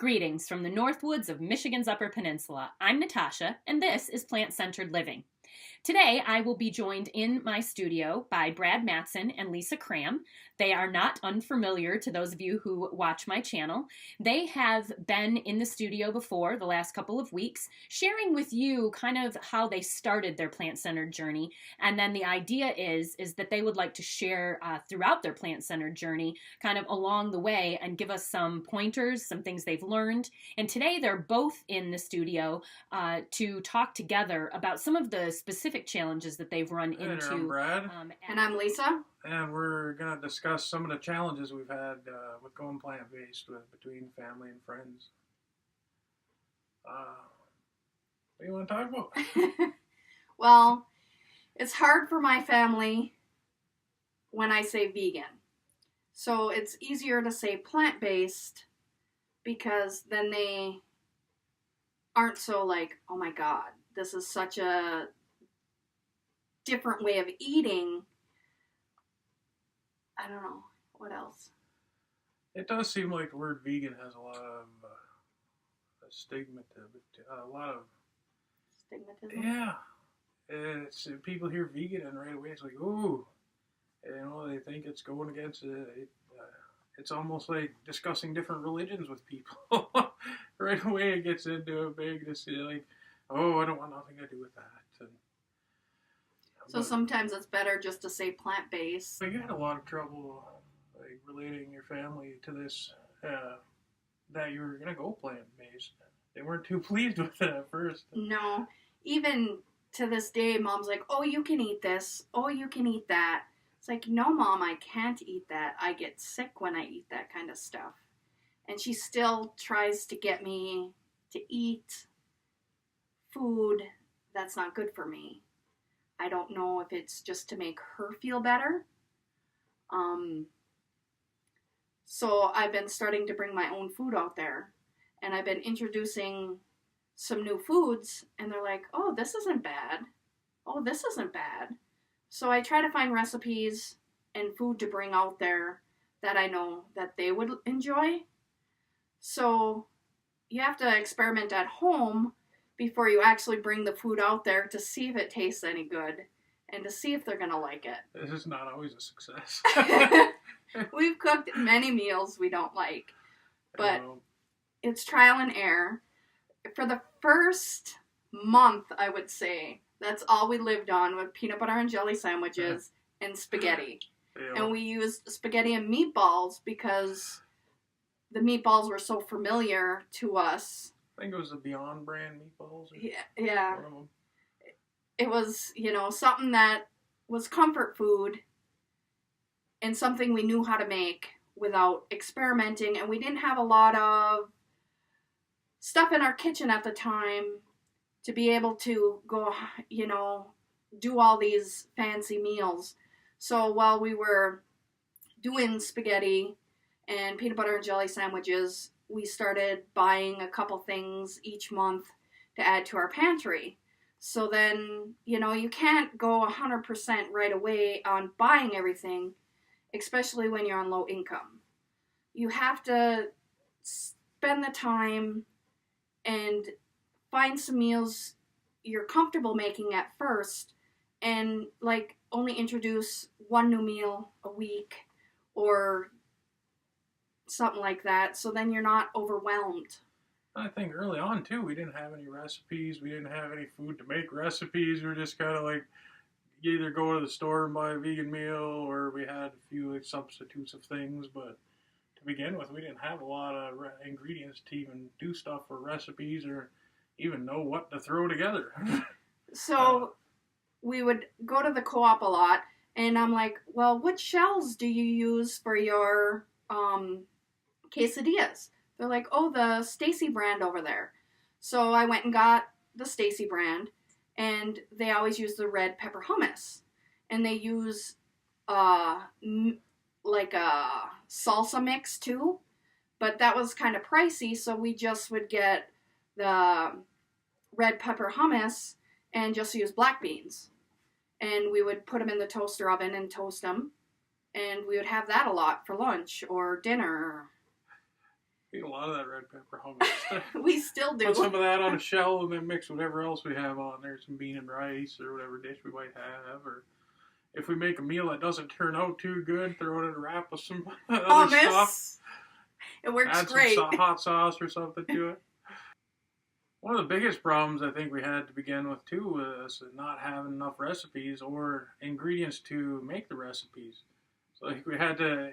Greetings from the North Woods of Michigan's Upper Peninsula. I'm Natasha, and this is Plant-Centered Living. Today, I will be joined in my studio by Brad Matson and Lisa Cram. They are not unfamiliar to those of you who watch my channel. They have been in the studio before the last couple of weeks, sharing with you kind of how they started their plant-centered journey. And then the idea is that they would like to share throughout their plant-centered journey, kind of along the way, and give us some pointers, some things they've learned. And today, they're both in the studio to talk together about some of the specific challenges that they've run into. I'm Brad. And I'm Lisa. And we're going to discuss some of the challenges we've had with going plant-based between family and friends. What do you want to talk about? Well, it's hard for my family when I say vegan. So it's easier to say plant-based because then they aren't so like, oh my God, this is such a different way of eating. I don't know. What else? It does seem like the word vegan has a lot of stigma to it. A lot of... Stigmatism? Yeah. It's, people hear vegan and right away it's like, ooh. They think it's going against it. It's almost like discussing different religions with people. Right away it gets into a big, like, oh, I don't want nothing to do with that. So sometimes it's better just to say plant-based. You had a lot of trouble like relating your family to this, that you were going to go plant-based. They weren't too pleased with it at first. No. Even to this day, Mom's like, oh, you can eat this. Oh, you can eat that. It's like, no, Mom, I can't eat that. I get sick when I eat that kind of stuff. And she still tries to get me to eat food that's not good for me. I don't know if it's just to make her feel better. So I've been starting to bring my own food out there. And I've been introducing some new foods. And they're like, oh, this isn't bad. Oh, this isn't bad. So I try to find recipes and food to bring out there that I know that they would enjoy. So you have to experiment at home before you actually bring the food out there to see if it tastes any good and to see if they're going to like it. This is not always a success. We've cooked many meals we don't like, but it's trial and error. For the first month, I would say, that's all we lived on with peanut butter and jelly sandwiches and spaghetti. Yeah. And we used spaghetti and meatballs because the meatballs were so familiar to us. I think it was the Beyond brand meatballs. Yeah. It was, something that was comfort food and something we knew how to make without experimenting. And we didn't have a lot of stuff in our kitchen at the time to be able to go, do all these fancy meals. So while we were doing spaghetti and peanut butter and jelly sandwiches, we started buying a couple things each month to add to our pantry. So then, you can't go 100% right away on buying everything, especially when you're on low income. You have to spend the time and find some meals you're comfortable making at first and only introduce one new meal a week or something like that, so then you're not overwhelmed. I think early on, too, we didn't have any recipes. We didn't have any food to make recipes. We were just kind of like, you either go to the store and buy a vegan meal, or we had a few substitutes of things. But to begin with, we didn't have a lot of ingredients to even do stuff or recipes or even know what to throw together. So we would go to the co-op a lot, and I'm like, well, what shells do you use for your quesadillas? They're like, oh, the Stacy brand over there. So I went and got the Stacy brand, and they always use the red pepper hummus. And they use like a salsa mix too, but that was kind of pricey, so we just would get the red pepper hummus and just use black beans. And we would put them in the toaster oven and toast them, and we would have that a lot for lunch or dinner. Eat a lot of that red pepper hummus. We still do. Put some of that on a shell and then mix whatever else we have on there, some bean and rice or whatever dish we might have. Or if we make a meal that doesn't turn out too good, throw it in a wrap with some other stuff. It works Add great. some hot sauce or something to it. One of the biggest problems I think we had to begin with too was not having enough recipes or ingredients to make the recipes. So like we had to,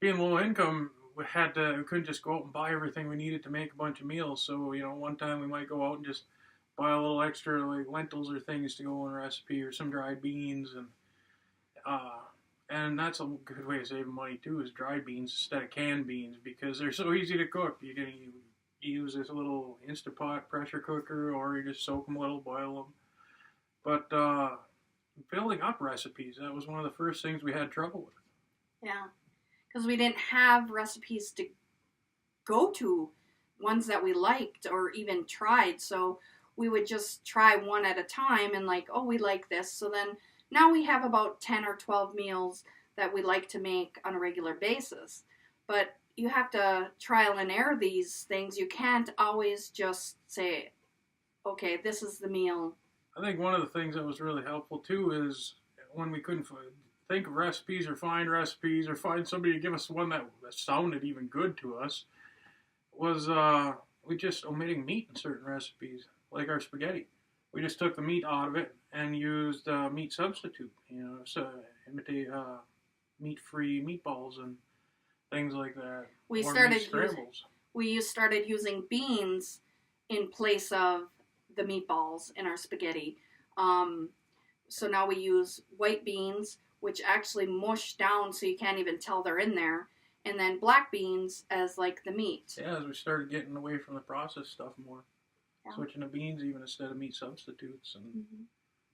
being low income, we couldn't just go out and buy everything we needed to make a bunch of meals. So, one time we might go out and just buy a little extra like lentils or things to go in a recipe or some dried beans and that's a good way of saving money too is dried beans instead of canned beans because they're so easy to cook. You can use this little Instapot pressure cooker or you just soak them a little, boil them. But building up recipes, that was one of the first things we had trouble with. Yeah, because we didn't have recipes to go to, ones that we liked or even tried. So we would just try one at a time and like, oh, we like this. So then now we have about 10 or 12 meals that we like to make on a regular basis. But you have to trial and error these things. You can't always just say, okay, this is the meal. I think one of the things that was really helpful too is when we couldn't think of recipes or find somebody to give us one that sounded even good to us was we just omitting meat in certain recipes, like our spaghetti. We just took the meat out of it and used meat substitute, so imitate meat-free meatballs and things like that. We started using beans in place of the meatballs in our spaghetti. So now we use white beans, which actually mush down so you can't even tell they're in there, and then black beans as like the meat. Yeah, as we started getting away from the processed stuff more, switching to beans even instead of meat substitutes,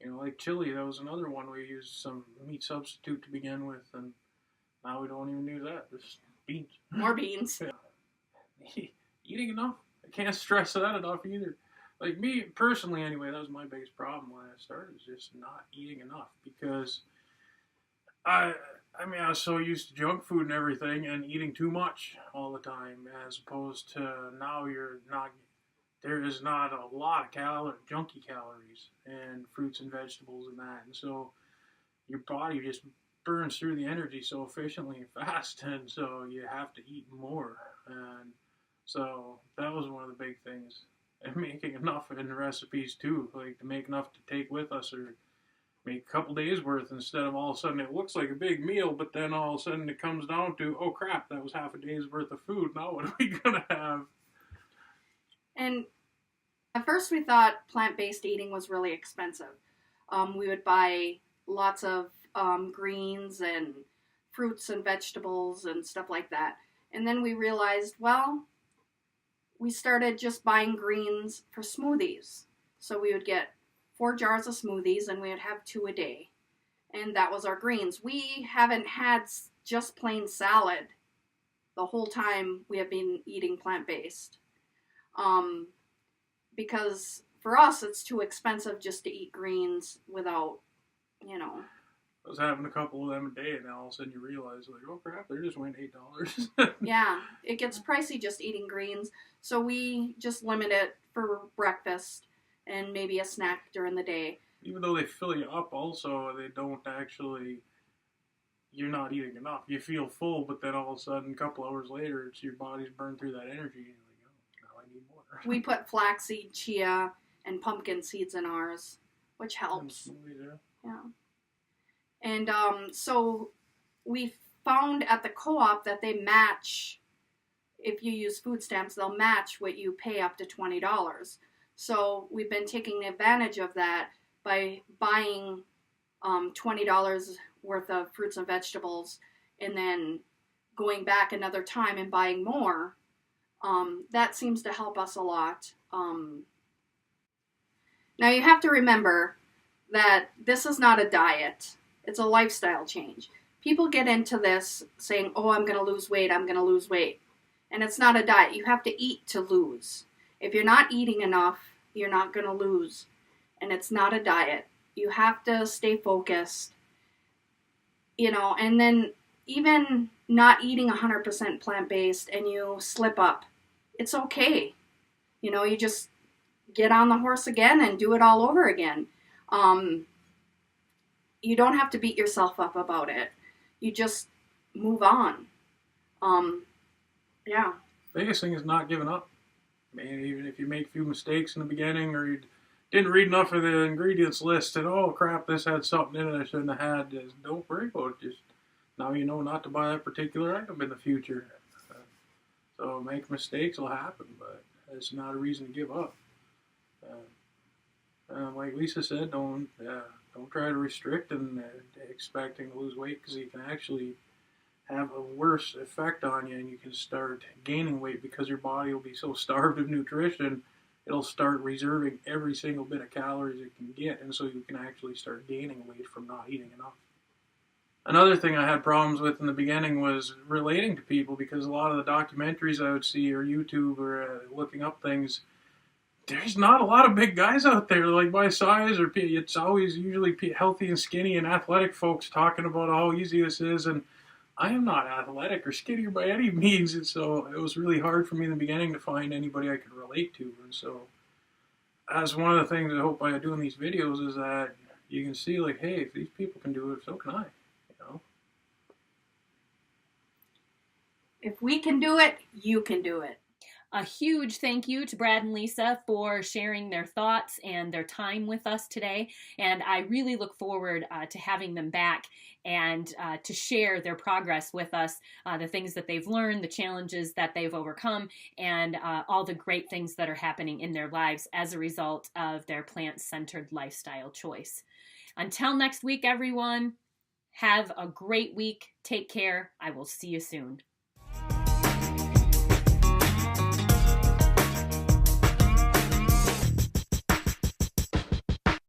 and like chili, that was another one we used some meat substitute to begin with, and now we don't even do that. Just beans. More beans. Yeah. Eating enough. I can't stress that enough either. Like me personally, anyway, that was my biggest problem when I started, is just not eating enough because I was so used to junk food and everything and eating too much all the time, as opposed to now there is not a lot of junky calories and fruits and vegetables and that, and so your body just burns through the energy so efficiently and fast, and so you have to eat more, and so that was one of the big things. And making enough in the recipes too, like to make enough to take with us or make a couple days worth instead of all of a sudden it looks like a big meal, but then all of a sudden it comes down to, oh crap, that was half a day's worth of food. Now what are we gonna have? And at first we thought plant-based eating was really expensive. We would buy lots of greens and fruits and vegetables and stuff like that. And then we realized, we started just buying greens for smoothies. So we would get 4 jars of smoothies and we would have 2 a day. And that was our greens. We haven't had just plain salad the whole time we have been eating plant-based. Because for us, it's too expensive just to eat greens without, I was having a couple of them a day, and then all of a sudden you realize, like, oh crap, they're just weighing $8. Yeah, it gets pricey just eating greens, so we just limit it for breakfast and maybe a snack during the day. Even though they fill you up, also they don't actually. You're not eating enough. You feel full, but then all of a sudden, a couple hours later, it's your body's burned through that energy, and you're like, oh, now I need more. We put flaxseed, chia, and pumpkin seeds in ours, which helps. Yeah. And so we found at the co-op that they match, if you use food stamps, they'll match what you pay up to $20. So we've been taking advantage of that by buying $20 worth of fruits and vegetables and then going back another time and buying more. That seems to help us a lot. Now you have to remember that this is not a diet. It's a lifestyle change. People get into this saying, oh, I'm going to lose weight, I'm going to lose weight. And it's not a diet. You have to eat to lose. If you're not eating enough, you're not going to lose. And it's not a diet. You have to stay focused. And then even not eating 100% plant-based and you slip up, it's okay. You just get on the horse again and do it all over again. You don't have to beat yourself up about it. You just move on. Yeah. Biggest thing is not giving up. I mean, even if you make a few mistakes in the beginning or you didn't read enough of the ingredients list and, oh crap, this had something in it I shouldn't have had, just don't worry about it. Just now you know not to buy that particular item in the future. So make mistakes will happen, but it's not a reason to give up. Like Lisa said, don't try to restrict and expecting to lose weight, because you can actually have a worse effect on you, and you can start gaining weight because your body will be so starved of nutrition, it'll start reserving every single bit of calories it can get, and so you can actually start gaining weight from not eating enough. Another thing I had problems with in the beginning was relating to people, because a lot of the documentaries I would see or YouTube or looking up things, there's not a lot of big guys out there like my size, or it's always usually healthy and skinny and athletic folks talking about how easy this is, and I am not athletic or skinny by any means, and so it was really hard for me in the beginning to find anybody I could relate to. And so, as one of the things I hope by doing these videos is that you can see, like, hey, if these people can do it, so can I. If we can do it, you can do it. A huge thank you to Brad and Lisa for sharing their thoughts and their time with us today. And I really look forward to having them back and to share their progress with us, the things that they've learned, the challenges that they've overcome, and all the great things that are happening in their lives as a result of their plant-centered lifestyle choice. Until next week, everyone, have a great week. Take care. I will see you soon.